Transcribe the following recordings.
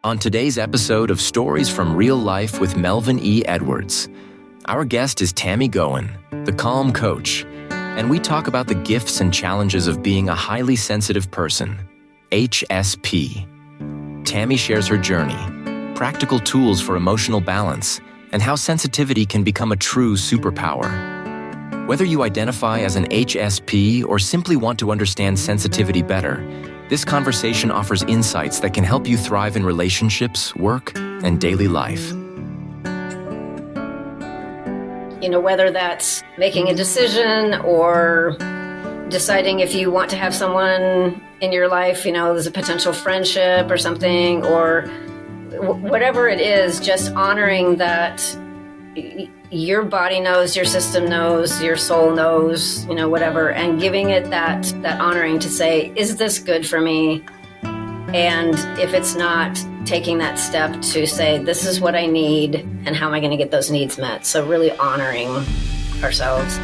On today's episode of Stories from Real Life with Melvin E. Edwards, our guest is Tammy Goen, the Calm Coach, and we talk about the gifts and challenges of being a highly sensitive person, HSP. Tammy shares her journey, practical tools for emotional balance, and how sensitivity can become a true superpower. Whether you identify as an HSP or simply want to understand sensitivity better, this conversation offers insights that can help you thrive in relationships, work, and daily life. Whether that's making a decision or deciding if you want to have someone in your life, there's a potential friendship or something, or whatever it is, just honoring that your body knows, your system knows, your soul knows, whatever, and giving it that honoring to say, is this good for me? And if it's not, taking that step to say, this is what I need, and how am I going to get those needs met? So really honoring ourselves.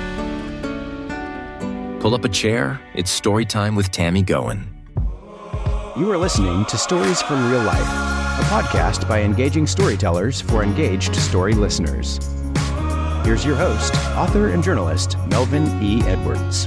Pull up a chair. It's story time with Tammy Goen. You are listening to Stories from Real Life, a podcast by engaging storytellers for engaged story listeners. Here's your host, author and journalist, Melvin E. Edwards.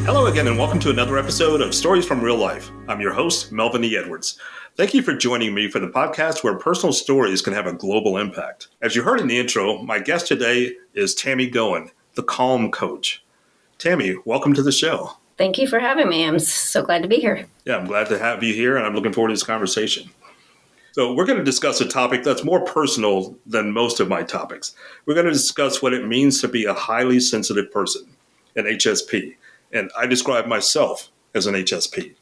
Hello again, and welcome to another episode of Stories from Real Life. I'm your host, Melvin E. Edwards. Thank you for joining me for the podcast where personal stories can have a global impact. As you heard in the intro, my guest today is Tammy Goen, the Calm Coach. Tammy, welcome to the show. Thank you for having me. I'm so glad to be here. Yeah, I'm glad to have you here, and I'm looking forward to this conversation. So we're going to discuss a topic that's more personal than most of my topics. We're going to discuss what it means to be a highly sensitive person, an HSP. And I describe myself as an HSP.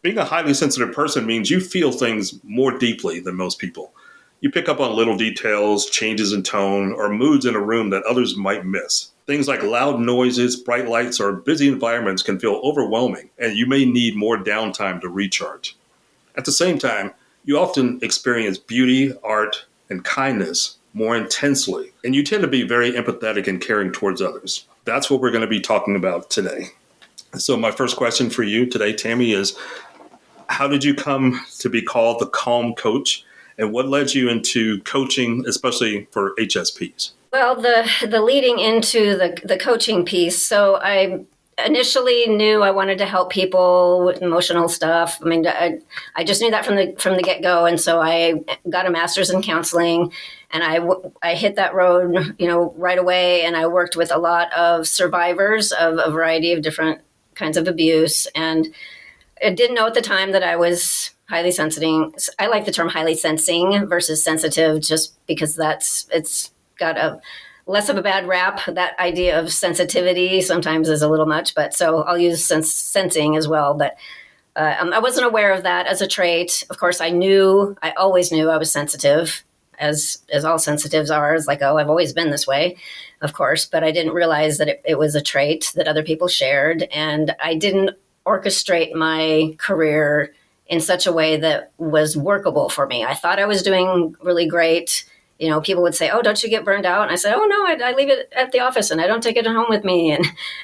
Being a highly sensitive person means you feel things more deeply than most people. You pick up on little details, changes in tone, or moods in a room that others might miss. Things like loud noises, bright lights, or busy environments can feel overwhelming, and you may need more downtime to recharge. At the same time, you often experience beauty, art, and kindness more intensely, and you tend to be very empathetic and caring towards others. That's what we're going to be talking about today. So my first question for you today, Tammy, is how did you come to be called the Calm Coach, and what led you into coaching, especially for HSPs? Well, the leading into the coaching piece. So I initially knew I wanted to help people with emotional stuff. I mean, I just knew that from the get-go, and so I got a master's in counseling, and I hit that road, right away. And I worked with a lot of survivors of a variety of different kinds of abuse, and I didn't know at the time that I was highly sensing. I like the term highly sensing versus sensitive, just because it's got a less of a bad rap. That idea of sensitivity sometimes is a little much, but so I'll use sensing as well. But I wasn't aware of that as a trait. Of course, I always knew I was sensitive, as all sensitives are. It's like, I've always been this way, of course, but I didn't realize that it was a trait that other people shared. And I didn't orchestrate my career in such a way that was workable for me. I thought I was doing really great. People would say, "Oh, don't you get burned out?" And I said, "Oh, no, I leave it at the office and I don't take it home with me."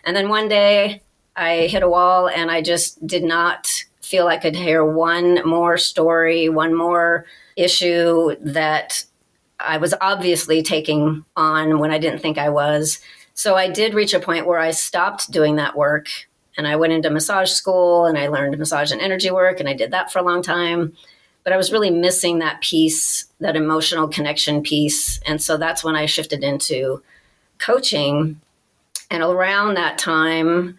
And then one day I hit a wall, and I just did not feel I could hear one more story, one more issue that I was obviously taking on when I didn't think I was. So I did reach a point where I stopped doing that work, and I went into massage school, and I learned massage and energy work, and I did that for a long time. But I was really missing that piece, that emotional connection piece. And so that's when I shifted into coaching. And around that time,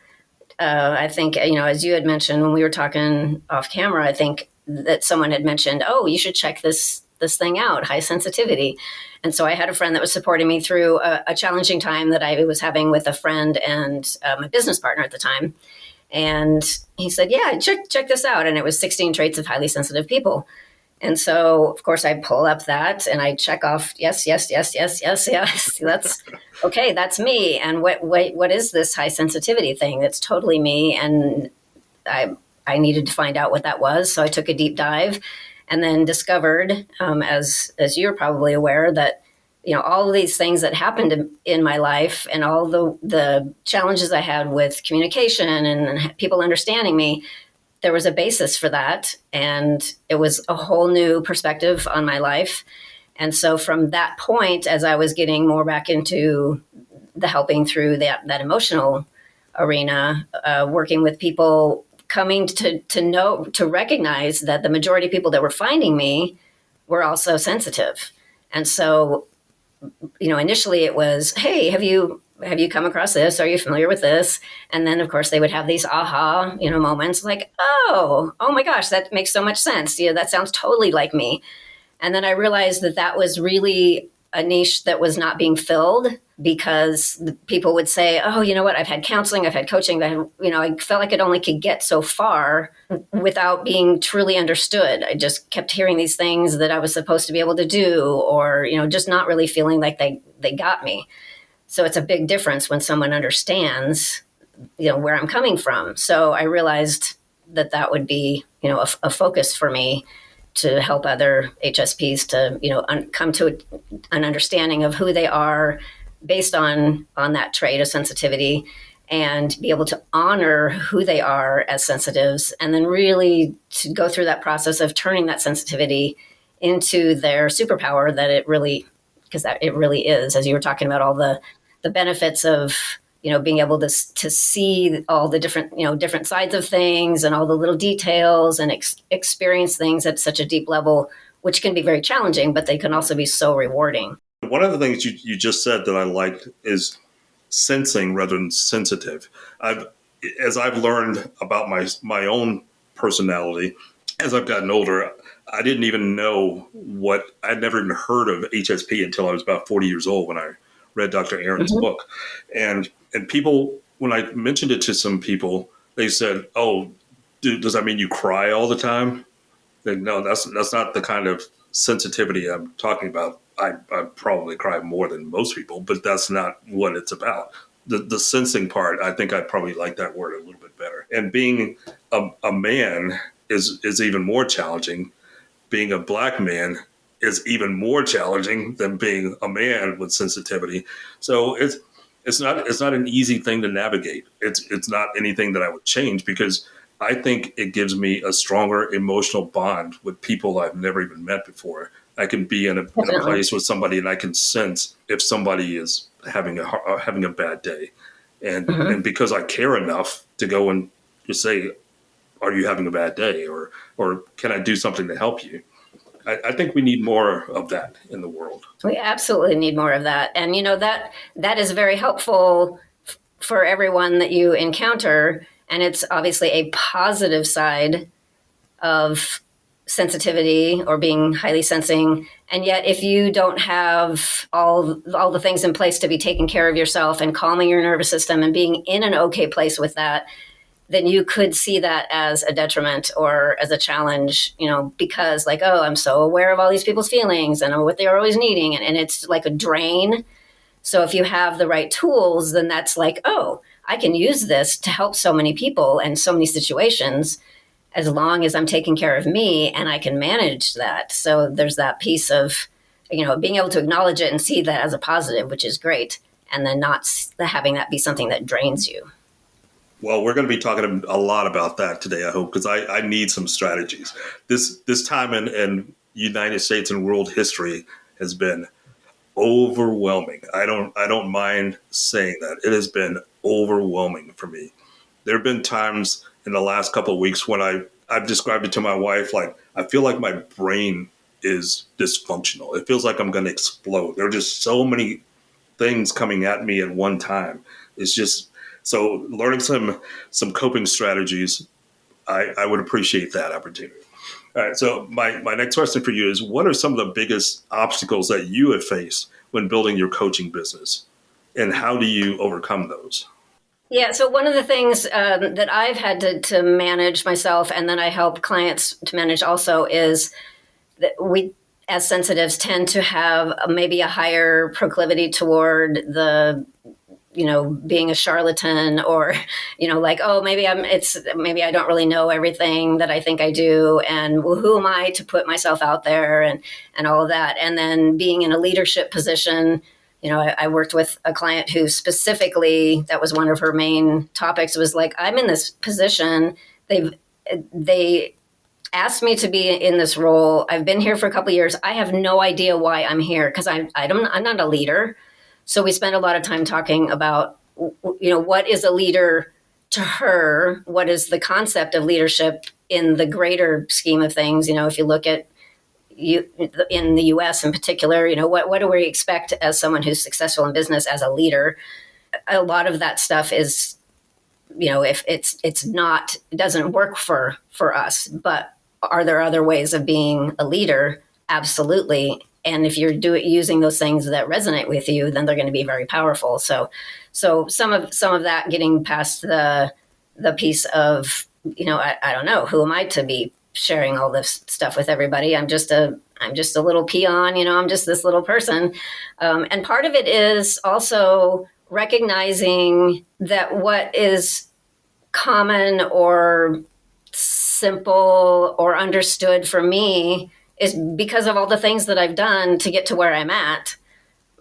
I think, as you had mentioned when we were talking off camera, I think that someone had mentioned, "Oh, you should check this thing out, high sensitivity." And so I had a friend that was supporting me through a challenging time that I was having with a friend and my business partner at the time. And he said, "Yeah, check this out." And it was 16 traits of highly sensitive people. And so, of course, I pull up that and I check off, yes. That's okay. That's me. And what is this high sensitivity thing? That's totally me. And I needed to find out what that was. So I took a deep dive and then discovered, as you're probably aware, that all of these things that happened in my life and all the challenges I had with communication and people understanding me, there was a basis for that. And it was a whole new perspective on my life. And so from that point, as I was getting more back into the helping through that emotional arena, working with people, coming to recognize that the majority of people that were finding me were also sensitive. And so, initially it was, hey, have you come across this? Are you familiar with this? And then, of course, they would have these aha, moments like, oh my gosh, that makes so much sense. That sounds totally like me. And then I realized that was really a niche that was not being filled, because the people would say, oh, you know what? I've had counseling, I've had coaching, I felt like it only could get so far without being truly understood. I just kept hearing these things that I was supposed to be able to do, or, just not really feeling like they got me. So it's a big difference when someone understands, where I'm coming from. So I realized that would be, a focus for me, to help other HSPs to, come to an understanding of who they are based on that trait of sensitivity, and be able to honor who they are as sensitives, and then really to go through that process of turning that sensitivity into their superpower that it really, because that it really is, as you were talking about all the benefits of, being able to see all the different sides of things and all the little details, and experience things at such a deep level, which can be very challenging, but they can also be so rewarding. One of the things you just said that I liked is sensing rather than sensitive. As I've learned about my own personality, as I've gotten older, I didn't even know I'd never even heard of HSP until I was about 40 years old when I read Dr. Aaron's book. And people, when I mentioned it to some people, they said, oh, does that mean you cry all the time? No, that's not the kind of sensitivity I'm talking about. I probably cry more than most people, but that's not what it's about. The sensing part, I think I'd probably like that word a little bit better. And being a man is even more challenging. Being a Black man is even more challenging than being a man with sensitivity. So it's not an easy thing to navigate. It's not anything that I would change, because I think it gives me a stronger emotional bond with people I've never even met before. I can be in a place with somebody and I can sense if somebody is having a bad day, and because I care enough to go and just say, "Are you having a bad day?" or "Can I do something to help you?" I think we need more of that in the world. We absolutely need more of that. And, that is very helpful for everyone that you encounter. And it's obviously a positive side of sensitivity or being highly sensing. And yet, if you don't have all the things in place to be taking care of yourself and calming your nervous system and being in an okay place with that, then you could see that as a detriment or as a challenge, because like, oh, I'm so aware of all these people's feelings and what they're always needing. And it's like a drain. So if you have the right tools, then that's like, oh, I can use this to help so many people and so many situations, as long as I'm taking care of me and I can manage that. So there's that piece of, being able to acknowledge it and see that as a positive, which is great. And then not having that be something that drains you. Well, we're going to be talking a lot about that today, I hope, because I need some strategies. This time in United States and world history has been overwhelming. I don't mind saying that. It has been overwhelming for me. There have been times in the last couple of weeks when I've described it to my wife like, I feel like my brain is dysfunctional. It feels like I'm going to explode. There are just so many things coming at me at one time. It's just, so learning some coping strategies, I would appreciate that opportunity. All right. So my next question for you is, what are some of the biggest obstacles that you have faced when building your coaching business, and how do you overcome those? Yeah. So one of the things that I've had to manage myself, and then I help clients to manage also, is that we, as sensitives, tend to have maybe a higher proclivity toward the being a charlatan, or, like, oh, maybe I don't really know everything that I think I do. And well, who am I to put myself out there, and all of that. And then being in a leadership position, I worked with a client who specifically, that was one of her main topics, was like, I'm in this position. They asked me to be in this role. I've been here for a couple of years. I have no idea why I'm here, because I'm not a leader. So we spent a lot of time talking about, what is a leader to her? What is the concept of leadership in the greater scheme of things? If you look at in the U.S. in particular, what do we expect as someone who's successful in business as a leader? A lot of that stuff is, if it doesn't work for us. But are there other ways of being a leader? Absolutely. And if you're using those things that resonate with you, then they're going to be very powerful. So some of that, getting past the piece of, I don't know, who am I to be sharing all this stuff with everybody? I'm just a little peon, I'm just this little person. And part of it is also recognizing that what is common or simple or understood for me is because of all the things that I've done to get to where I'm at,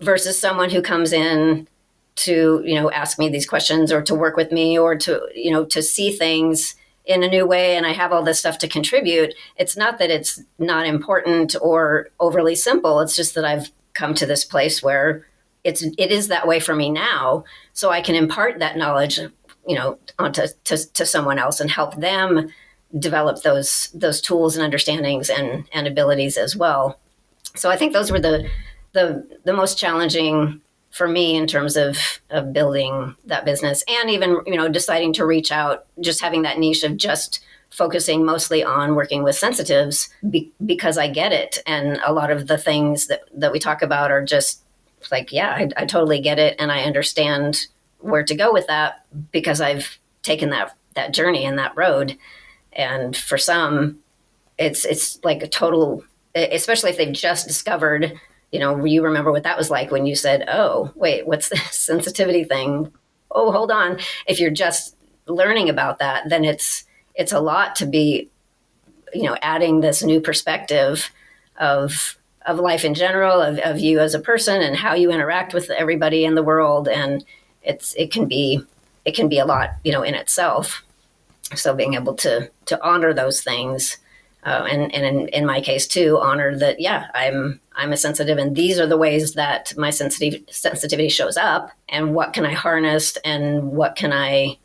versus someone who comes in to, ask me these questions, or to work with me, or to, to see things in a new way. And I have all this stuff to contribute. It's not that it's not important or overly simple. It's just that I've come to this place where it is that way for me now. So I can impart that knowledge, onto to someone else, and help them develop those tools and understandings and abilities as well. So I think those were the most challenging for me in terms of building that business, and even, deciding to reach out, just having that niche of just focusing mostly on working with sensitives, because I get it. And a lot of the things that we talk about are just like, yeah, I totally get it. And I understand where to go with that, because I've taken that journey and that road. And for some, it's like a total, especially if they've just discovered, you remember what that was like when you said, oh, wait, what's this sensitivity thing? Oh, hold on. If you're just learning about that, then it's a lot to be, adding this new perspective of life in general, of you as a person, and how you interact with everybody in the world. And it can be a lot, in itself. So being able to honor those things, and in my case too, honor that, yeah, I'm a sensitive, and these are the ways that my sensitivity shows up, and what can I harness, and what can I,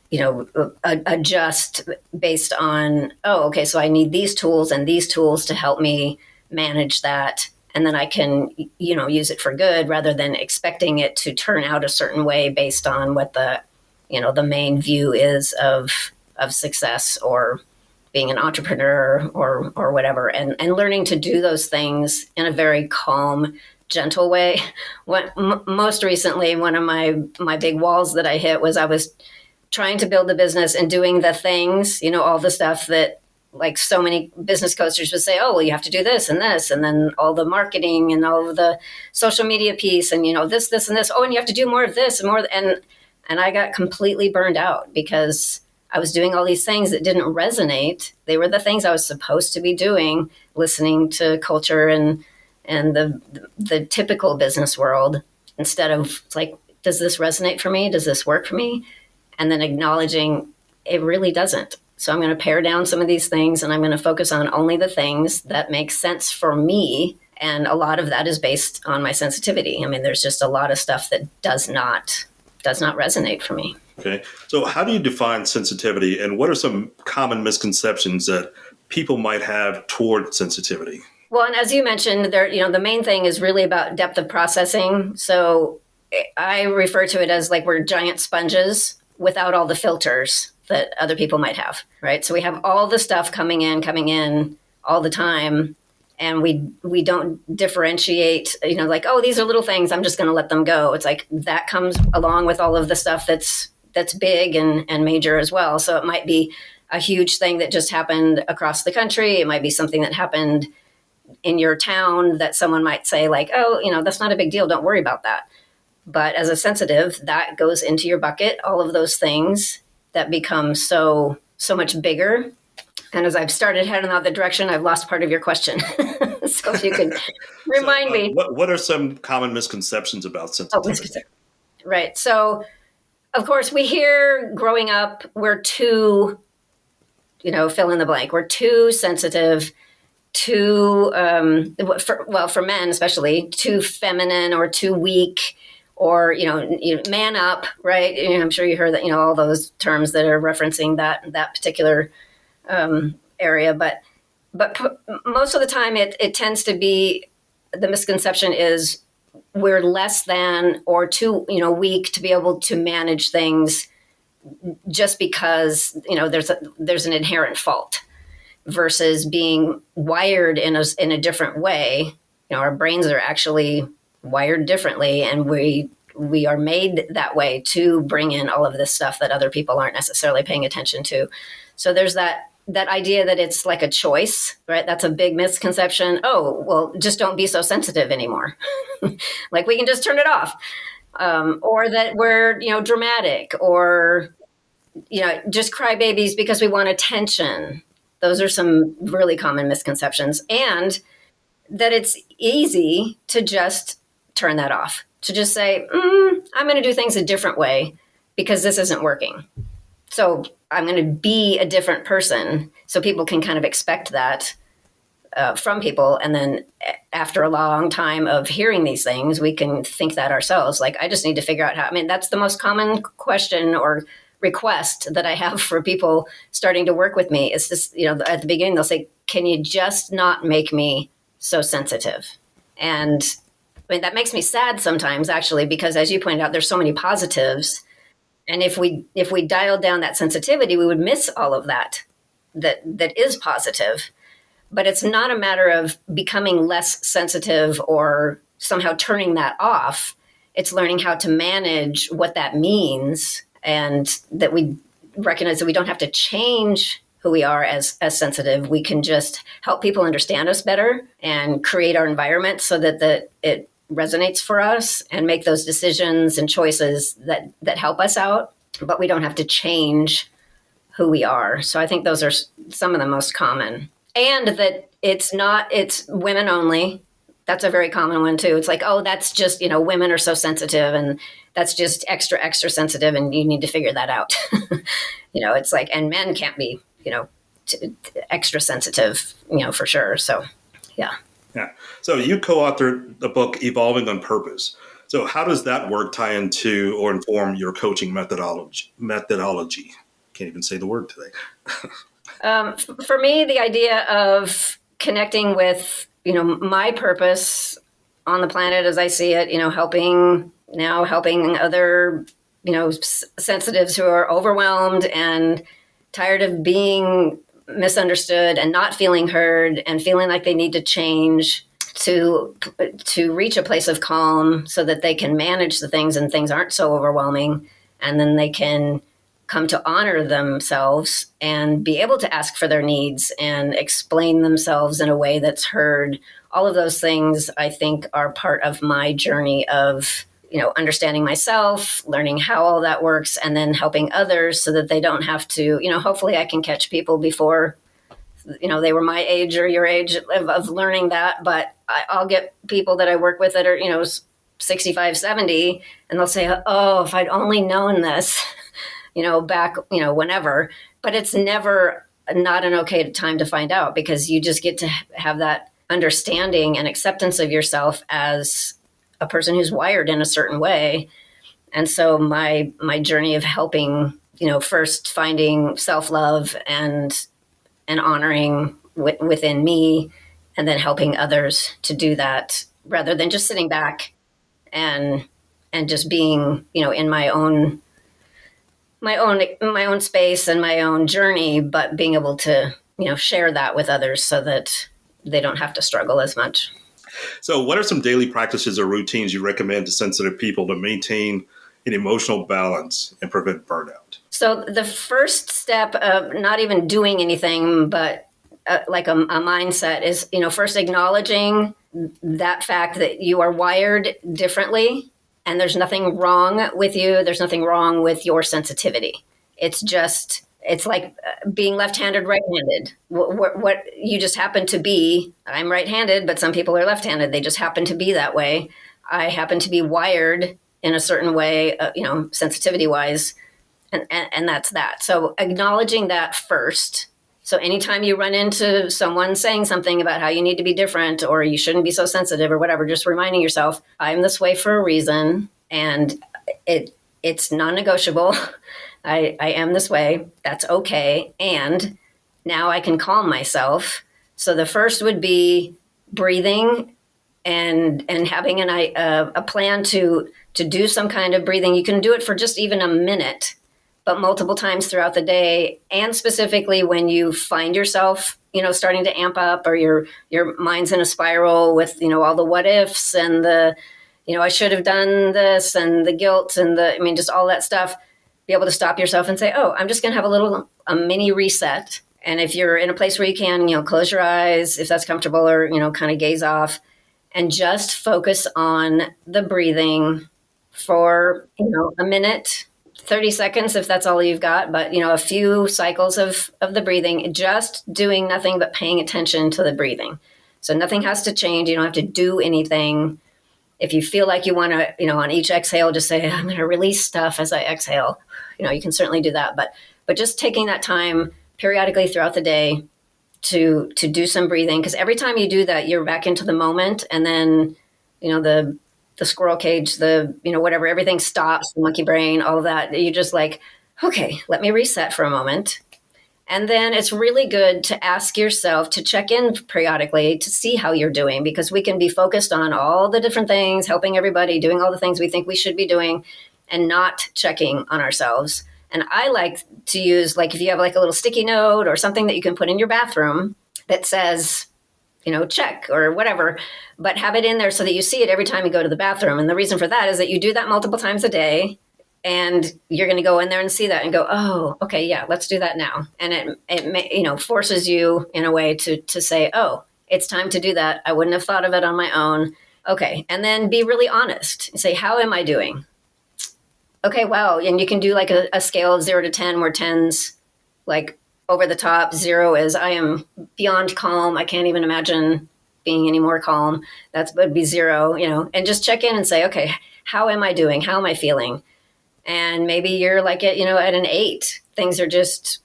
adjust based on, oh, okay, so I need these tools and these tools to help me manage that. And then I can, use it for good, rather than expecting it to turn out a certain way based on what the main view is of success, or being an entrepreneur, or whatever, and learning to do those things in a very calm, gentle way. Most recently, one of my big walls that I hit was I was trying to build a business and doing the things, all the stuff that, like, so many business coaches would say, oh, well, you have to do this, and then all the marketing and all of the social media piece, and, this, and this. Oh, and you have to do more of this and more. And I got completely burned out, because I was doing all these things that didn't resonate. They were the things I was supposed to be doing, listening to culture and the typical business world, instead of like, does this resonate for me? Does this work for me? And then acknowledging it really doesn't. So I'm going to pare down some of these things, and I'm going to focus on only the things that make sense for me. And a lot of that is based on my sensitivity. I mean, there's just a lot of stuff that does not resonate for me. Okay. So how do you define sensitivity, and what are some common misconceptions that people might have toward sensitivity? Well, and as you mentioned, the main thing is really about depth of processing. So I refer to it as like we're giant sponges without all the filters that other people might have, right? So we have all the stuff coming in all the time, and we don't differentiate, like, oh, these are little things, I'm just going to let them go. It's like that comes along with all of the stuff that's big and major as well. So it might be a huge thing that just happened across the country. It might be something that happened in your town that someone might say like, oh, that's not a big deal, don't worry about that. But as a sensitive, that goes into your bucket, all of those things that become so much bigger. And as I've started heading out the direction, I've lost part of your question. So if you could remind me. What are some common misconceptions about sensitivity? Right. So, of course, we hear growing up, we're too, fill in the blank. We're too sensitive, too, for men especially, too feminine or too weak, or man up, right? I'm sure you heard that, all those terms that are referencing that particular area, but most of the time it tends to be, the misconception is we're less than or too weak to be able to manage things, just because there's an inherent fault, versus being wired in a different way. Our brains are actually wired differently, and we are made that way to bring in all of this stuff that other people aren't necessarily paying attention to. So there's that idea that it's like a choice, right? That's a big misconception. Oh, well, just don't be so sensitive anymore. Like we can just turn it off. Or that we're, dramatic, or, just cry babies because we want attention. Those are some really common misconceptions. And that it's easy to just turn that off, to just say, I'm going to do things a different way because this isn't working. So I'm going to be a different person, so people can kind of expect that from people. And then after a long time of hearing these things, we can think that ourselves. Like, I just need to figure out how. That's the most common question or request that I have for people starting to work with me. It's just, at the beginning, they'll say, can you just not make me so sensitive? And that makes me sad sometimes, actually, because as you pointed out, there's so many positives. And if we dialed down that sensitivity, we would miss all of that is positive. But it's not a matter of becoming less sensitive or somehow turning that off. It's learning how to manage what that means, and that we recognize that we don't have to change who we are as sensitive. We can just help people understand us better and create our environment so that it resonates for us, and make those decisions and choices that help us out. But we don't have to change who we are. So I think those are some of the most common. And that it's women only. That's a very common one too. It's like, oh, that's just, women are so sensitive, and that's just extra sensitive, and you need to figure that out. It's like, and men can't be, extra sensitive, for sure. So, yeah. Yeah. So you co-authored the book Evolving on Purpose. So how does that work tie into or inform your coaching methodology? Can't even say the word today. For me, the idea of connecting with, my purpose on the planet as I see it, helping other, sensitives who are overwhelmed and tired of being misunderstood and not feeling heard and feeling like they need to change, to reach a place of calm so that they can manage the things and things aren't so overwhelming, and then they can come to honor themselves and be able to ask for their needs and explain themselves in a way that's heard. All of those things, I think, are part of my journey of, understanding myself, learning how all that works, and then helping others so that they don't have to, hopefully I can catch people before, they were my age or your age of learning that. But I'll get people that I work with that are, 65, 70, and they'll say, oh, if I'd only known this, back, whenever. But it's never not an okay time to find out, because you just get to have that understanding and acceptance of yourself as a person who's wired in a certain way. And so my journey of helping, first finding self-love and honoring within me, and then helping others to do that, rather than just sitting back and just being, in my own space and my own journey, but being able to, share that with others so that they don't have to struggle as much. So what are some daily practices or routines you recommend to sensitive people to maintain an emotional balance and prevent burnout? So the first step of not even doing anything, but like a mindset is, first acknowledging that fact that you are wired differently, And there's nothing wrong with you. There's nothing wrong with your sensitivity. It's like being left-handed, right-handed. What you just happen to be, I'm right-handed, but some people are left-handed. They just happen to be that way. I happen to be wired in a certain way, sensitivity-wise, and that's that. So acknowledging that first. So anytime you run into someone saying something about how you need to be different or you shouldn't be so sensitive or whatever, just reminding yourself, I'm this way for a reason, and it's non-negotiable. I am this way. That's okay. And now I can calm myself. So the first would be breathing and having a plan to do some kind of breathing. You can do it for just even a minute, but multiple times throughout the day, and specifically when you find yourself, starting to amp up, or your mind's in a spiral with, all the what ifs and the, I should have done this, and the guilt and just all that stuff. Be able to stop yourself and say, oh, I'm just going to have a mini reset. And if you're in a place where you can, close your eyes if that's comfortable, or, kind of gaze off, and just focus on the breathing for, a minute, 30 seconds, if that's all you've got, but, a few cycles of the breathing, just doing nothing but paying attention to the breathing. So nothing has to change. You don't have to do anything. If you feel like you want to, on each exhale, just say, I'm going to release stuff as I exhale. You can certainly do that, but just taking that time periodically throughout the day to do some breathing, because every time you do that, you're back into the moment, and then, the squirrel cage, whatever, everything stops, the monkey brain, all of that. You're just like, okay, let me reset for a moment. And then it's really good to ask yourself to check in periodically to see how you're doing, because we can be focused on all the different things, helping everybody, doing all the things we think we should be doing, and not checking on ourselves. And I like to use, if you have a little sticky note or something that you can put in your bathroom that says, check or whatever, but have it in there so that you see it every time you go to the bathroom. And the reason for that is that you do that multiple times a day. And you're going to go in there and see that and go, oh, okay, yeah, let's do that now. And it forces you in a way to say, oh, it's time to do that. I wouldn't have thought of it on my own. Okay. And then be really honest. Say, how am I doing? Okay, wow. And you can do a scale of 0 to 10, where 10's over the top. 0 is I am beyond calm. I can't even imagine being any more calm. Would be 0, and just check in and say, okay, how am I doing? How am I feeling? And maybe you're at an 8. Things are just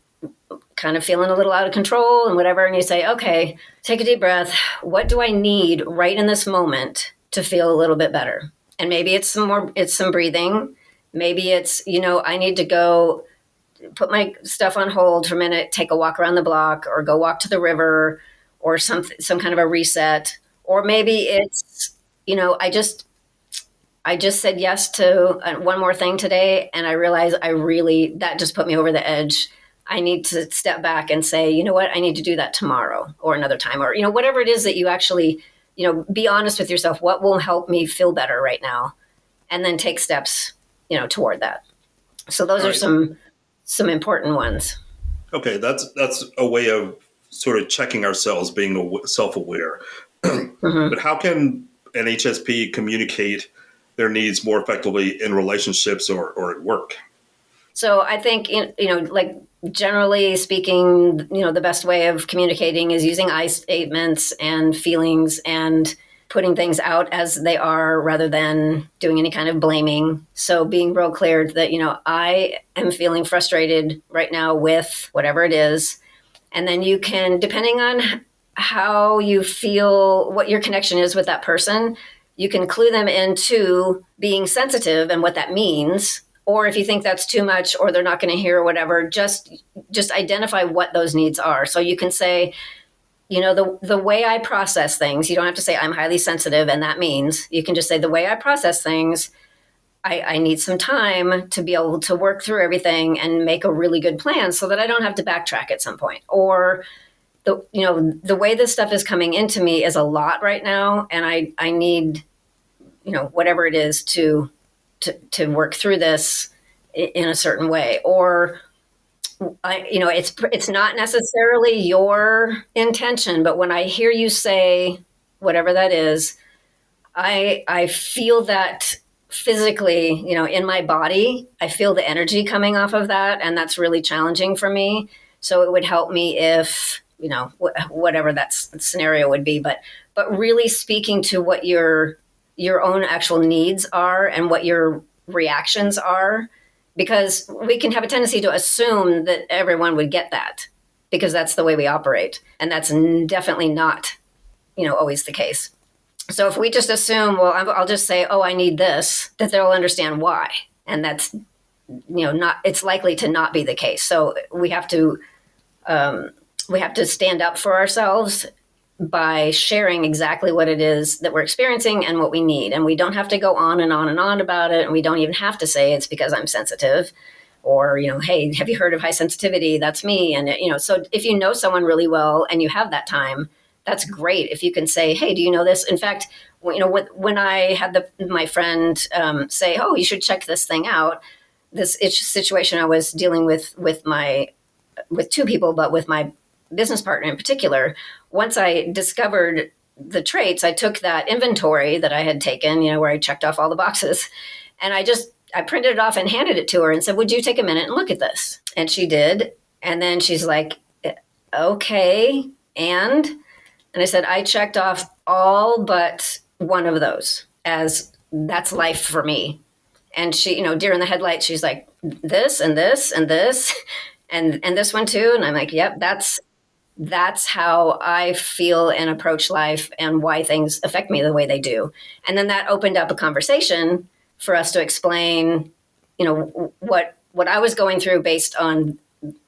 kind of feeling a little out of control and whatever. And you say, okay, take a deep breath. What do I need right in this moment to feel a little bit better? And maybe it's some breathing. Maybe it's, I need to go put my stuff on hold for a minute, take a walk around the block, or go walk to the river, or some kind of a reset. Or maybe it's, I just said yes to one more thing today, and I realized that just put me over the edge. I need to step back and say, you know what, I need to do that tomorrow or another time, or, whatever it is that you actually, be honest with yourself. What will help me feel better right now? And then take steps, toward that. So those are some important ones. Okay, that's a way of sort of checking ourselves, being self-aware. Mm-hmm. But how can an HSP communicate their needs more effectively in relationships or at work? So I think, generally speaking, the best way of communicating is using I statements and feelings and putting things out as they are, rather than doing any kind of blaming. So being real clear that, I am feeling frustrated right now with whatever it is. And then you can, depending on how you feel, what your connection is with that person, you can clue them into being sensitive and what that means. Or if you think that's too much, or they're not going to hear or whatever, just identify what those needs are. So you can say, the way I process things, you don't have to say I'm highly sensitive, and that means, you can just say the way I process things, I need some time to be able to work through everything and make a really good plan so that I don't have to backtrack at some point. Or the way this stuff is coming into me is a lot right now, and I need, whatever it is to work through this in a certain way. Or it's not necessarily your intention, but when I hear you say whatever that is, I feel that physically, in my body, I feel the energy coming off of that. And that's really challenging for me. So it would help me if, whatever that scenario would be, but really speaking to what your own actual needs are and what your reactions are, because we can have a tendency to assume that everyone would get that because that's the way we operate. And that's definitely not, always the case. So if we just assume, well, I'll just say, oh, I need this, that they'll understand why. And that's, it's likely to not be the case. So we have to stand up for ourselves by sharing exactly what it is that we're experiencing and what we need. And we don't have to go on and on and on about it. And we don't even have to say it's because I'm sensitive or, hey, have you heard of high sensitivity? That's me. And, so if you know someone really well and you have that time, that's great. If you can say, hey, do you know this? In fact, when I had my friend say, oh, you should check this thing out, this situation I was dealing with two people, but with my business partner in particular, once I discovered the traits, I took that inventory that I had taken, where I checked off all the boxes, and I printed it off and handed it to her and said, would you take a minute and look at this? And she did. And then she's like, okay. And I said, I checked off all but one of those, as that's life for me. And she, deer in the headlights, she's like, this and this and this and this one too. And I'm like, yep, that's how I feel and approach life and why things affect me the way they do. And then that opened up a conversation for us to explain, what I was going through based on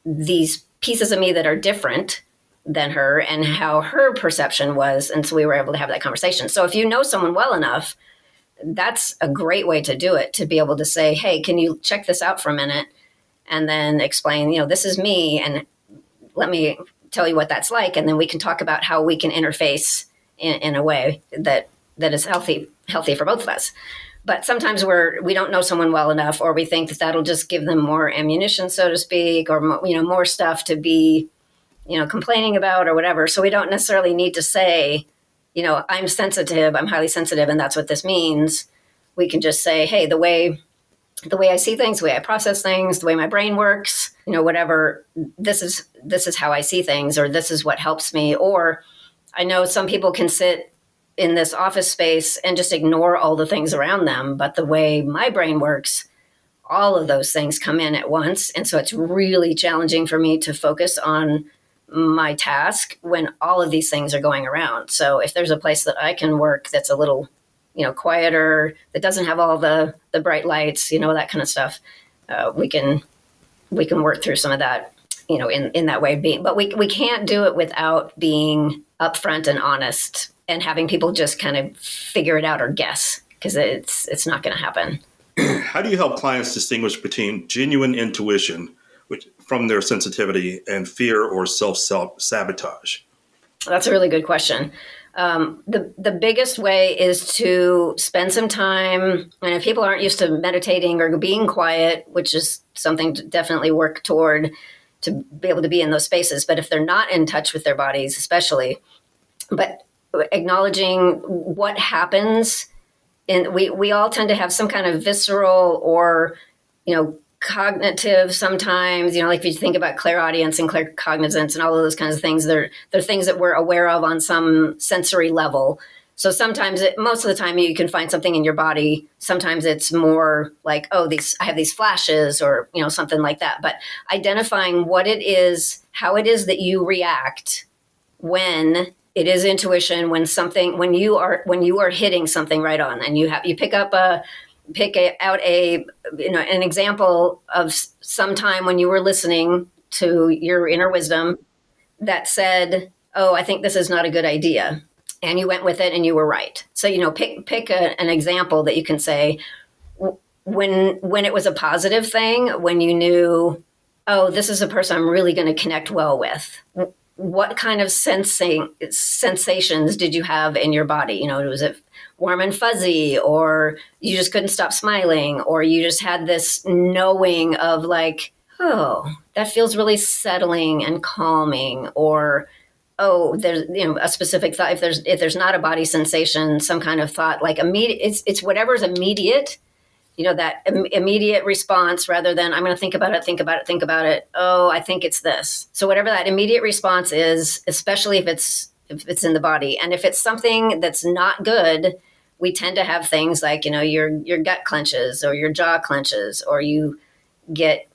these pieces of me that are different than her and how her perception was. And so we were able to have that conversation. So if you know someone well enough, that's a great way to do it, to be able to say, hey, can you check this out for a minute? And then explain, this is me, and let me tell you what that's like. And then we can talk about how we can interface in a way that is healthy for both of us. But sometimes we don't know someone well enough, or we think that that'll just give them more ammunition, so to speak, or more stuff to be, complaining about or whatever. So we don't necessarily need to say, I'm sensitive, I'm highly sensitive, and that's what this means. We can just say, hey, the way I see things, the way I process things, the way my brain works, whatever, this is how I see things, or this is what helps me. Or I know some people can sit in this office space and just ignore all the things around them. But the way my brain works, all of those things come in at once. And so it's really challenging for me to focus on my task when all of these things are going around. So if there's a place that I can work that's a little, quieter, that doesn't have all the bright lights, that kind of stuff, we can work through some of that, in that way. But we can't do it without being upfront and honest and having people just kind of figure it out or guess, because it's not going to happen. How do you help clients distinguish between genuine intuition from their sensitivity and fear or self-sabotage? That's a really good question. The biggest way is to spend some time, and if people aren't used to meditating or being quiet, which is something to definitely work toward to be able to be in those spaces, but if they're not in touch with their bodies, especially, but acknowledging what happens, and we all tend to have some kind of visceral or, cognitive sometimes, like if you think about clairaudience and claircognizance and all of those kinds of things, they're things that we're aware of on some sensory level. So sometimes most of the time you can find something in your body. Sometimes it's more like, oh, I have these flashes or, something like that. But identifying what it is, how it is that you react when it is intuition, when you are hitting something right on, and you pick out an example of some time when you were listening to your inner wisdom that said, oh, I think this is not a good idea. And you went with it and you were right. So, pick an example that you can say when it was a positive thing, when you knew, oh, this is a person I'm really going to connect well with. What kind of sensations did you have in your body? Was it warm and fuzzy, or you just couldn't stop smiling, or you just had this knowing of like, oh, that feels really settling and calming, or, oh, there's, a specific thought. If there's not a body sensation, some kind of thought, like immediate, it's whatever's immediate that immediate response rather than I'm going to think about it. Oh, I think it's this. So whatever that immediate response is, especially if it's in the body, and if it's something that's not good, we tend to have things like, your gut clenches or your jaw clenches, or you get,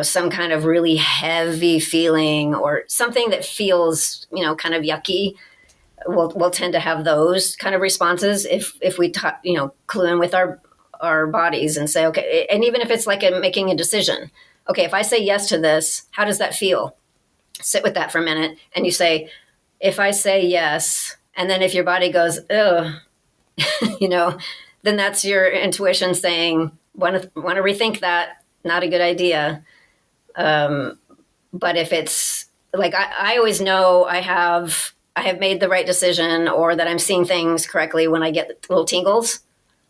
some kind of really heavy feeling or something that feels, kind of yucky. We'll tend to have those kind of responses if we clue in with our bodies and say, okay, and even if it's like making a decision, okay, if I say yes to this, how does that feel? Sit with that for a minute, and you say, if I say yes, and then if your body goes, ugh, then that's your intuition saying, want to rethink that, not a good idea. But if it's like, I always know I have made the right decision, or that I'm seeing things correctly when I get little tingles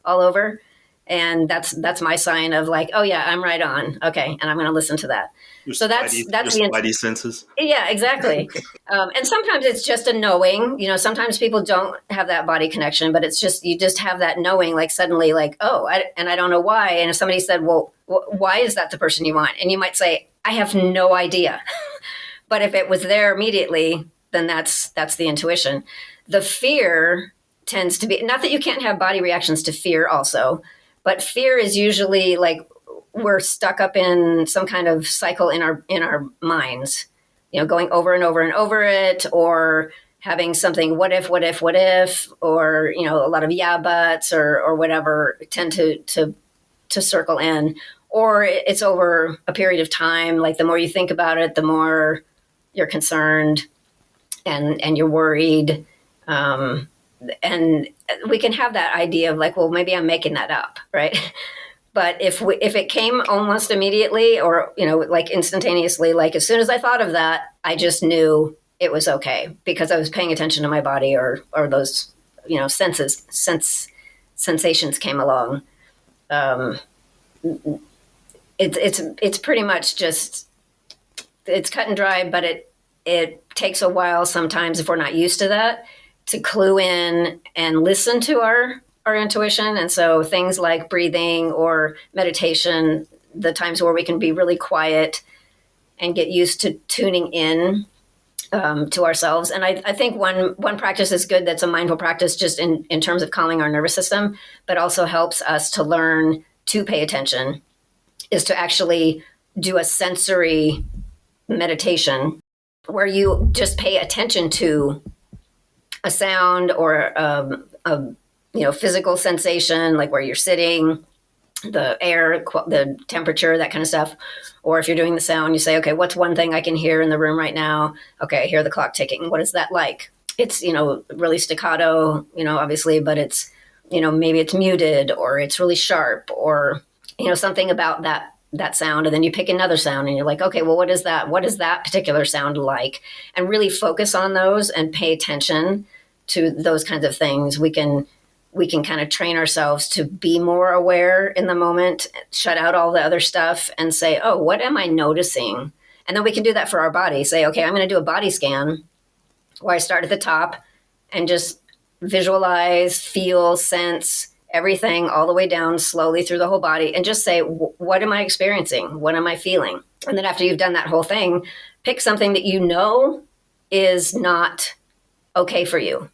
all over. And that's my sign of like, oh yeah, I'm right on. Okay. And I'm going to listen to that. Your So that's your the spidey senses. yeah, exactly. And sometimes it's just a knowing, sometimes people don't have that body connection, but it's just, you just have that knowing, like suddenly like, oh, and I don't know why. And if somebody said, well, why is that the person you want? And you might say, I have no idea. But if it was there immediately, then that's the intuition. The fear tends to be, not that you can't have body reactions to fear also, but fear is usually like we're stuck up in some kind of cycle in our minds, going over and over and over it, or having something, what if, or, a lot of yeah, buts or whatever tend to circle in, or it's over a period of time. Like the more you think about it, the more you're concerned and you're worried. And we can have that idea of like, well, maybe I'm making that up, right? But if it came almost immediately, or like instantaneously, like as soon as I thought of that, I just knew it was okay because I was paying attention to my body, or those sensations came along. It's pretty much just, it's cut and dry, but it takes a while sometimes if we're not used to that, to clue in and listen to our intuition. And so things like breathing or meditation, the times where we can be really quiet and get used to tuning in to ourselves. And I think one practice is good, that's a mindful practice just in terms of calming our nervous system, but also helps us to learn to pay attention, is to actually do a sensory meditation where you just pay attention to a sound or a physical sensation, like where you're sitting, the air, the temperature, that kind of stuff. Or if you're doing the sound, you say, okay, what's one thing I can hear in the room right now? Okay, I hear the clock ticking. What is that like? It's, really staccato, obviously, but it's, maybe it's muted, or it's really sharp, or, something about that sound. And then you pick another sound and you're like, okay, well, what is that? What does that particular sound like? And really focus on those and pay attention to those kinds of things. We can kind of train ourselves to be more aware in the moment, shut out all the other stuff and say, oh, what am I noticing? And then we can do that for our body. Say, okay, I'm going to do a body scan where I start at the top and just visualize, feel, sense everything all the way down slowly through the whole body, and just say, what am I experiencing? What am I feeling? And then after you've done that whole thing, pick something that is not okay for you.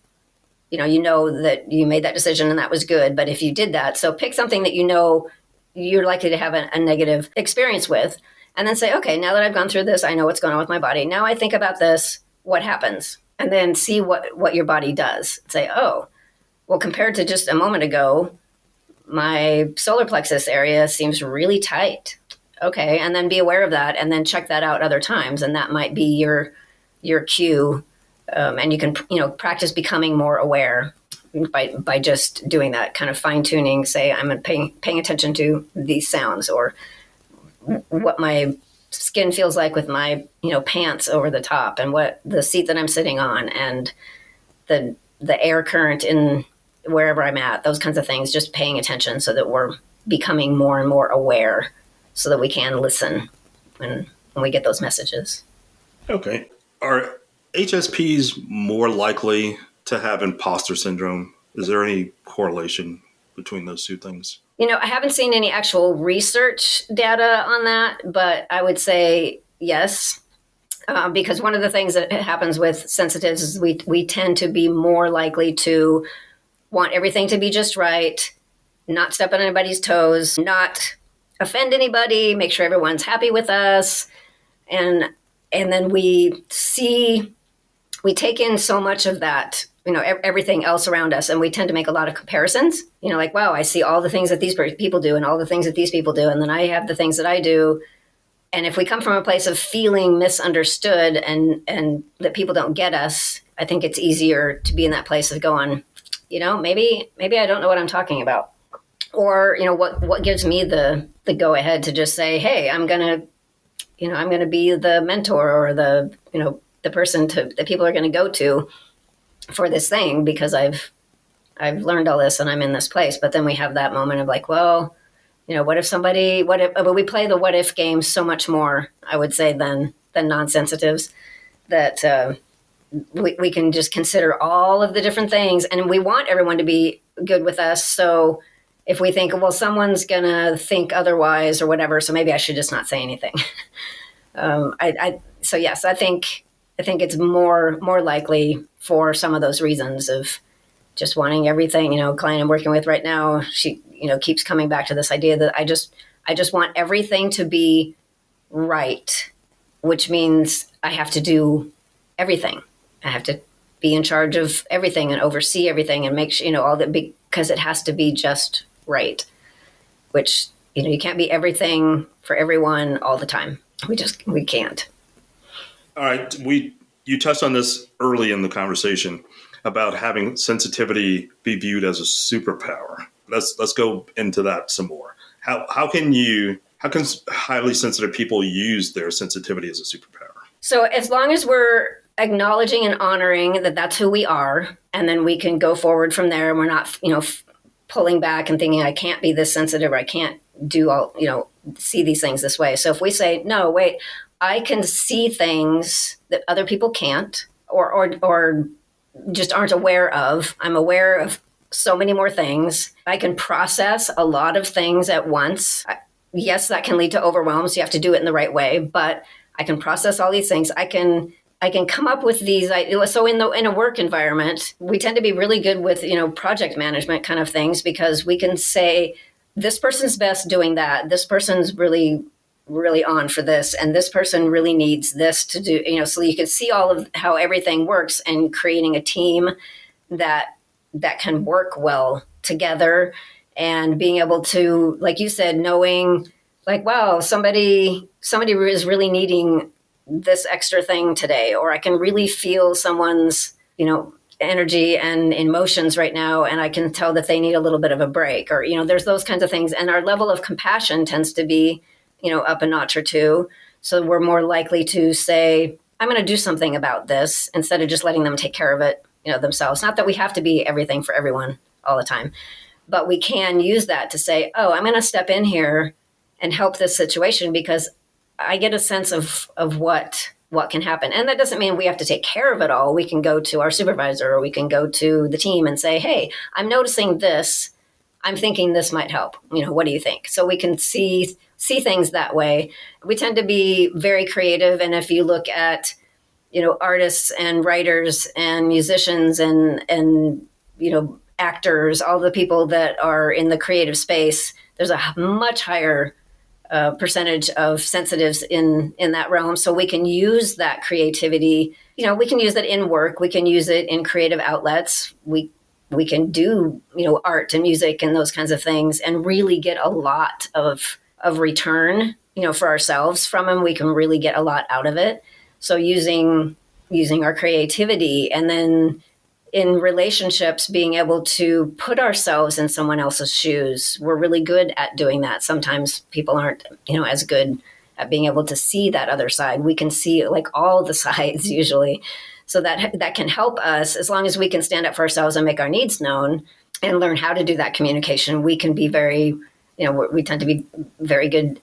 You know that you made that decision and that was good, but if you did that, so pick something that you're likely to have a negative experience with, and then say, okay, now that I've gone through this, I know what's going on with my body. Now I think about this, what happens? And then see what your body does. Say, oh, well, compared to just a moment ago, my solar plexus area seems really tight. Okay, and then be aware of that, and then check that out other times, and that might be your cue. And you can, practice becoming more aware by just doing that kind of fine tuning. Say, I'm paying attention to these sounds, or what my skin feels like with my, pants over the top, and what the seat that I'm sitting on, and the air current in wherever I'm at, those kinds of things, just paying attention so that we're becoming more and more aware so that we can listen when we get those messages. Okay. Are HSPs more likely to have imposter syndrome? Is there any correlation between those two things? I haven't seen any actual research data on that, but I would say yes. Because one of the things that happens with sensitives is we tend to be more likely to want everything to be just right, not step on anybody's toes, not offend anybody, make sure everyone's happy with us. And then we take in so much of that, everything else around us, and we tend to make a lot of comparisons. Like, wow, I see all the things that these people do and all the things that these people do, and then I have the things that I do. And if we come from a place of feeling misunderstood and that people don't get us, I think it's easier to be in that place of going, maybe I don't know what I'm talking about. Or, what gives me the go ahead to just say, hey, I'm going to be the mentor or the person that people are going to go to for this thing because I've learned all this and I'm in this place. But then we have that moment of like, well, what if but we play the what if game so much more, I would say, than non-sensitives, that we can just consider all of the different things, and we want everyone to be good with us. So if we think, well, someone's going to think otherwise or whatever, so maybe I should just not say anything. So yes, I think it's more likely for some of those reasons of just wanting everything. A client I'm working with right now, she keeps coming back to this idea that I just want everything to be right, which means I have to do everything. I have to be in charge of everything and oversee everything and make sure all that, because it has to be just right. Which you can't be everything for everyone all the time. We can't. All right, you touched on this early in the conversation about having sensitivity be viewed as a superpower. Let's go into that some more. How can highly sensitive people use their sensitivity as a superpower? So as long as we're acknowledging and honoring that that's who we are, and then we can go forward from there, and we're not pulling back and thinking I can't be this sensitive or I can't do all see these things this way. So if we say, no, wait, I can see things that other people can't or just aren't aware of. I'm aware of so many more things. I can process a lot of things at once. Yes, that can lead to overwhelm, so you have to do it in the right way, but I can process all these things. I can come up with these. So in a work environment, we tend to be really good with, project management kind of things, because we can say, this person's best doing that. This person's really, really on for this. And this person really needs this to do, so you can see all of how everything works and creating a team that can work well together, and being able to, like you said, knowing like, wow, somebody is really needing this extra thing today, or I can really feel someone's, energy and emotions right now, and I can tell that they need a little bit of a break, or, there's those kinds of things. And our level of compassion tends to be, up a notch or two. So we're more likely to say, I'm going to do something about this, instead of just letting them take care of it, themselves. Not that we have to be everything for everyone all the time, but we can use that to say, oh, I'm going to step in here and help this situation because I get a sense of what can happen. And that doesn't mean we have to take care of it all. We can go to our supervisor, or we can go to the team and say, hey, I'm noticing this. I'm thinking this might help. What do you think? So we can see things that way. We tend to be very creative. And if you look at, artists and writers and musicians and actors, all the people that are in the creative space, there's a much higher percentage of sensitives in that realm. So we can use that creativity. We can use that in work. We can use it in creative outlets. We can do, art and music and those kinds of things, and really get a lot of return, for ourselves from them. We can really get a lot out of it. So using our creativity, and then in relationships, being able to put ourselves in someone else's shoes. We're really good at doing that. Sometimes people aren't, as good at being able to see that other side. We can see like all the sides usually. So that can help us, as long as we can stand up for ourselves and make our needs known and learn how to do that communication. We can be very, we tend to be very good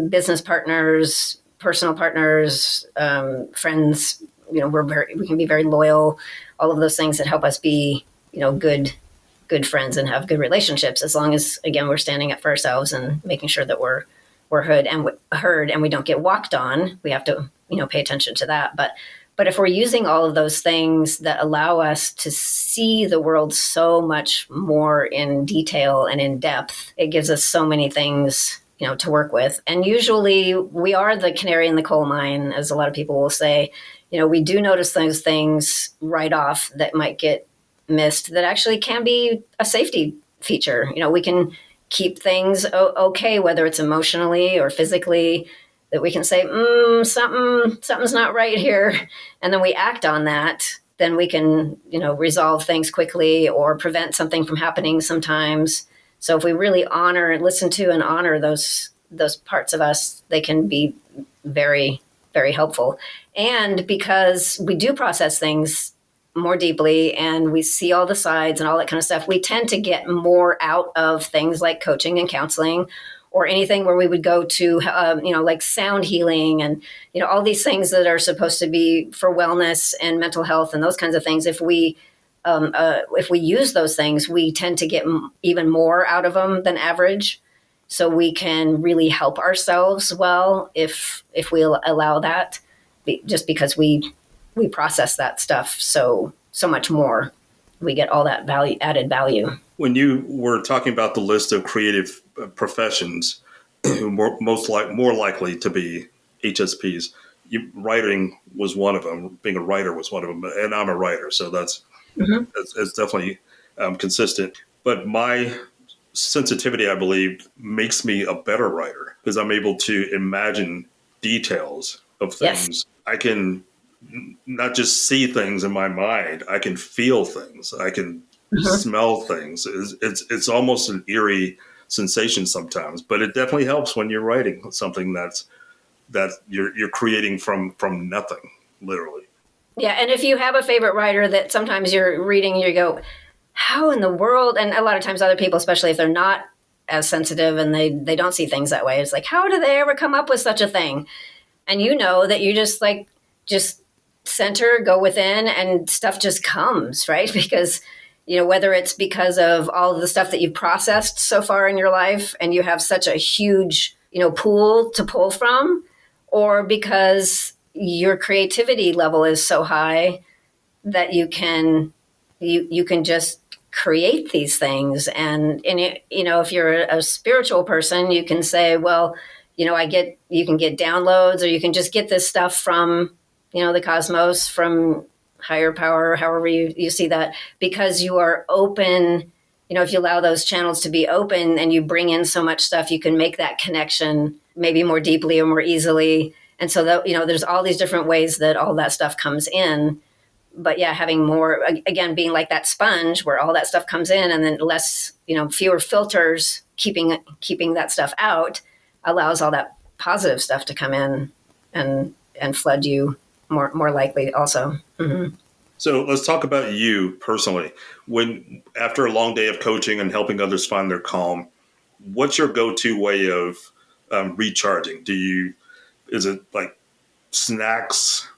business partners, personal partners, friends. We can be very loyal. All of those things that help us be, good good friends and have good relationships, as long as, again, we're standing up for ourselves and making sure that we're heard and we don't get walked on. We have to, pay attention to that. But if we're using all of those things that allow us to see the world so much more in detail and in depth, it gives us so many things, to work with. And usually we are the canary in the coal mine, as a lot of people will say. We do notice those things right off that might get missed that actually can be a safety feature. We can keep things okay, whether it's emotionally or physically, that we can say, something's not right here. And then we act on that. Then we can, resolve things quickly or prevent something from happening sometimes. So if we really listen to and honor those parts of us, they can be very, very helpful. And because we do process things more deeply and we see all the sides and all that kind of stuff, we tend to get more out of things like coaching and counseling, or anything where we would go to, like sound healing and, all these things that are supposed to be for wellness and mental health and those kinds of things. If we use those things, we tend to get even more out of them than average. So we can really help ourselves well if we allow that, just because we process that stuff so much more. We get all that added value. When you were talking about the list of creative professions who more likely to be HSPs, writing was one of them. Being a writer was one of them, and I'm a writer, so that's definitely consistent. But my sensitivity, I believe, makes me a better writer because I'm able to imagine details of things. Yes. I can not just see things in my mind. I can feel things. I can smell things. It's almost an eerie sensation sometimes, but it definitely helps when you're writing something that you're creating from nothing, literally. Yeah, and if you have a favorite writer that sometimes you're reading, you go, how in the world? And a lot of times other people, especially if they're not as sensitive and they don't see things that way, it's like, how do they ever come up with such a thing? And that you just center, go within, and stuff just comes, right? Because, whether it's because of all of the stuff that you've processed so far in your life and you have such a huge, pool to pull from, or because your creativity level is so high that you can just create these things. And if you're a spiritual person, you can say, well, you can get downloads, or you can just get this stuff from, the cosmos, from higher power, however you see that, because you are open. If you allow those channels to be open and you bring in so much stuff, you can make that connection maybe more deeply or more easily. And so that, there's all these different ways that all that stuff comes in. But yeah, having more, again, being like that sponge where all that stuff comes in, and then less, fewer filters, keeping that stuff out, allows all that positive stuff to come in and flood you more likely also. Mm-hmm. So let's talk about you personally. When, after a long day of coaching and helping others find their calm, what's your go-to way of recharging? Is it like snacks,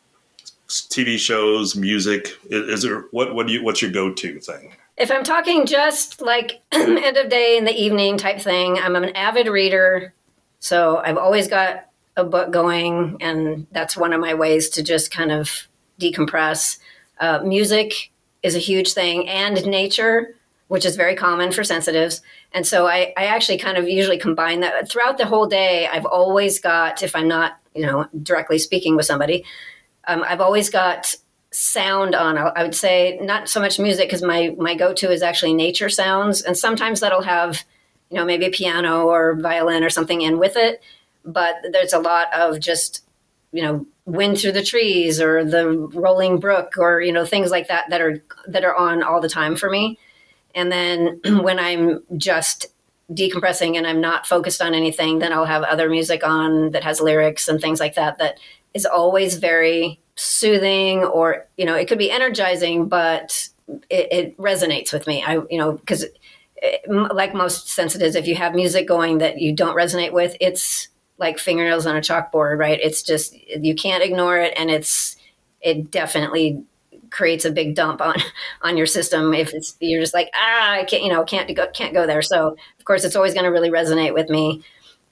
TV shows, music? Is there what's your go-to thing? If I'm talking just like end of day in the evening type thing, I'm an avid reader, so I've always got a book going, and that's one of my ways to just kind of decompress. Music is a huge thing, and nature, which is very common for sensitives. And so I actually kind of usually combine that throughout the whole day. I've always got, if I'm not, directly speaking with somebody, I've always got sound on. I would say not so much music, because my go-to is actually nature sounds. And sometimes that'll have, maybe a piano or violin or something in with it. But there's a lot of just, wind through the trees or the rolling brook or, things like that are on all the time for me. And then when I'm just decompressing and I'm not focused on anything, then I'll have other music on that has lyrics and things like that is always very soothing, or, it could be energizing, but it resonates with me. Because like most sensitives, if you have music going that you don't resonate with, it's like fingernails on a chalkboard, right? It's just, you can't ignore it. And it definitely creates a big dump on your system if you're just like, I can't go there. So of course it's always going to really resonate with me.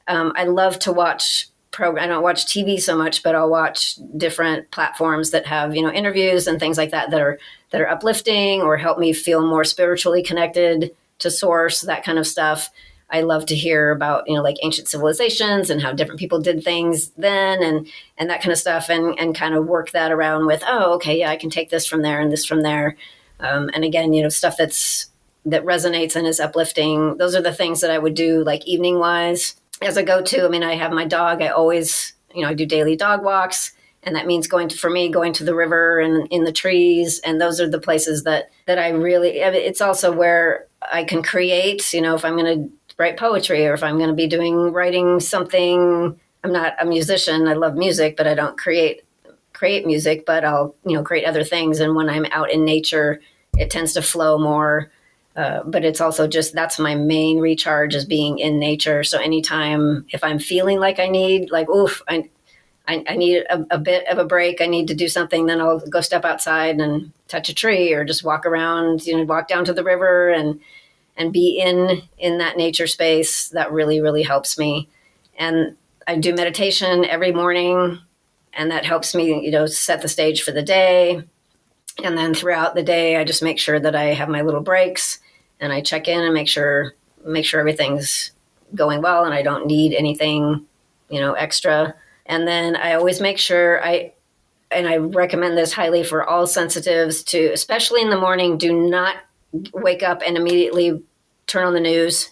I love to watch I don't watch TV so much, but I'll watch different platforms that have, interviews and things like that that are uplifting or help me feel more spiritually connected to source, that kind of stuff. I love to hear about, like ancient civilizations and how different people did things then and that kind of stuff and kind of work that around with, oh, okay, yeah, I can take this from there and this from there. And again, stuff that resonates and is uplifting. Those are the things that I would do like evening wise as a go-to. I mean, I have my dog. I always, I do daily dog walks. And that means going to the river and in the trees. And those are the places that I really, it's also where I can create, if I'm going to write poetry or if I'm going to be writing something. I'm not a musician. I love music, but I don't create music, but I'll, create other things. And when I'm out in nature, it tends to flow more. But it's also just, that's my main recharge, is being in nature. So anytime, if I'm feeling like I need, like, I need a bit of a break, I need to do something, then I'll go step outside and touch a tree or just walk around, walk down to the river and be in that nature space. That really, really helps me. And I do meditation every morning, and that helps me, set the stage for the day. And then throughout the day, I just make sure that I have my little breaks and I check in and make sure everything's going well and I don't need anything, extra. And then I always make sure and I recommend this highly for all sensitives to, especially in the morning, do not wake up and immediately turn on the news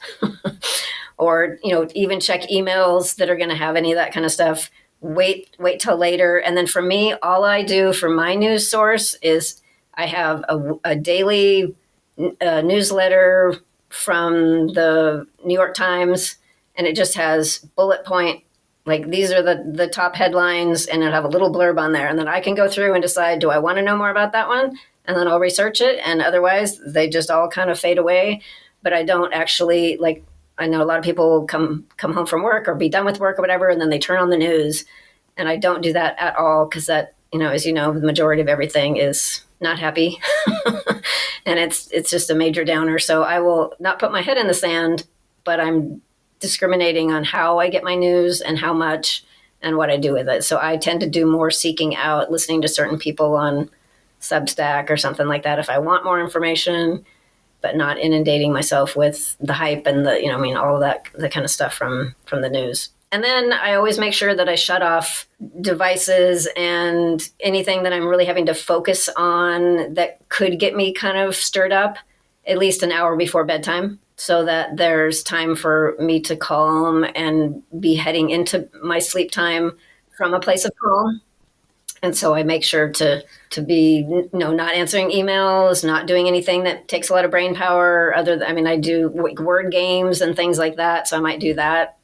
or, even check emails that are going to have any of that kind of stuff. Wait till later. And then for me, all I do for my news source is I have a daily newsletter from the New York Times, and it just has bullet point, like these are the top headlines, and it'll have a little blurb on there. And then I can go through and decide, do I want to know more about that one? And then I'll research it. And otherwise, they just all kind of fade away. But I don't actually, like, I know a lot of people come home from work or be done with work or whatever, and then they turn on the news. And I don't do that at all, because that, as you know, the majority of everything is not happy. And it's just a major downer. So I will not put my head in the sand, but I'm discriminating on how I get my news and how much and what I do with it. So I tend to do more seeking out, listening to certain people on Substack or something like that if I want more information, but not inundating myself with the hype and all of that, the kind of stuff from the news. And then I always make sure that I shut off devices and anything that I'm really having to focus on that could get me kind of stirred up at least an hour before bedtime, so that there's time for me to calm and be heading into my sleep time from a place of calm. And so I make sure to be, not answering emails, not doing anything that takes a lot of brain power. I do word games and things like that. So I might do that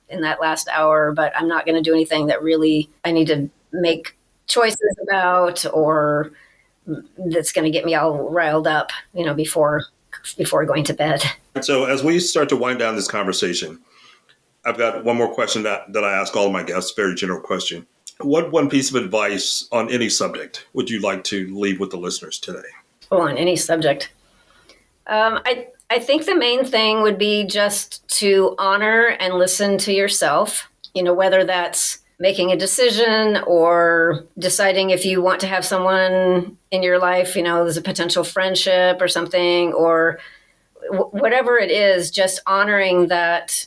in that last hour, but I'm not going to do anything that really I need to make choices about or that's going to get me all riled up, before going to bed. So as we start to wind down this conversation, I've got one more question that I ask all of my guests, very general question. What one piece of advice on any subject would you like to leave with the listeners today? Oh, on any subject. I think the main thing would be just to honor and listen to yourself, whether that's making a decision or deciding if you want to have someone in your life, there's a potential friendship or something, or whatever it is, just honoring that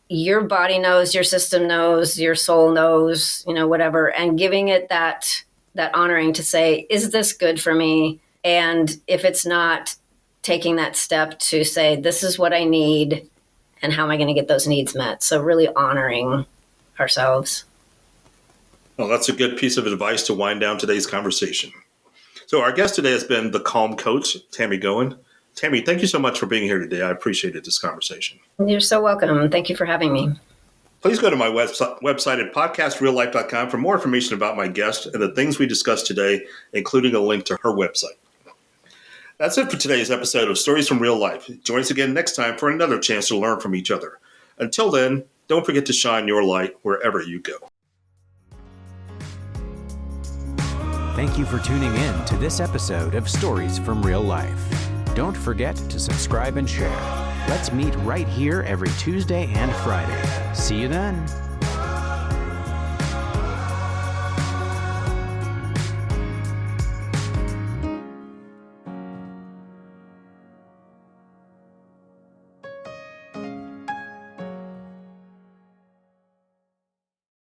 your body knows, your system knows, your soul knows, whatever, and giving it that honoring to say, is this good for me? And if it's not, taking that step to say, this is what I need, and how am I going to get those needs met? So really honoring ourselves. Well, that's a good piece of advice to wind down today's conversation. So our guest today has been the Calm Coach, Tammy Goen. Tammy, thank you so much for being here today. I appreciated this conversation. You're so welcome. Thank you for having me. Please go to my website at podcastreallife.com for more information about my guest and the things we discussed today, including a link to her website. That's it for today's episode of Stories from Real Life. Join us again next time for another chance to learn from each other. Until then, don't forget to shine your light wherever you go. Thank you for tuning in to this episode of Stories from Real Life. Don't forget to subscribe and share. Let's meet right here every Tuesday and Friday. See you then.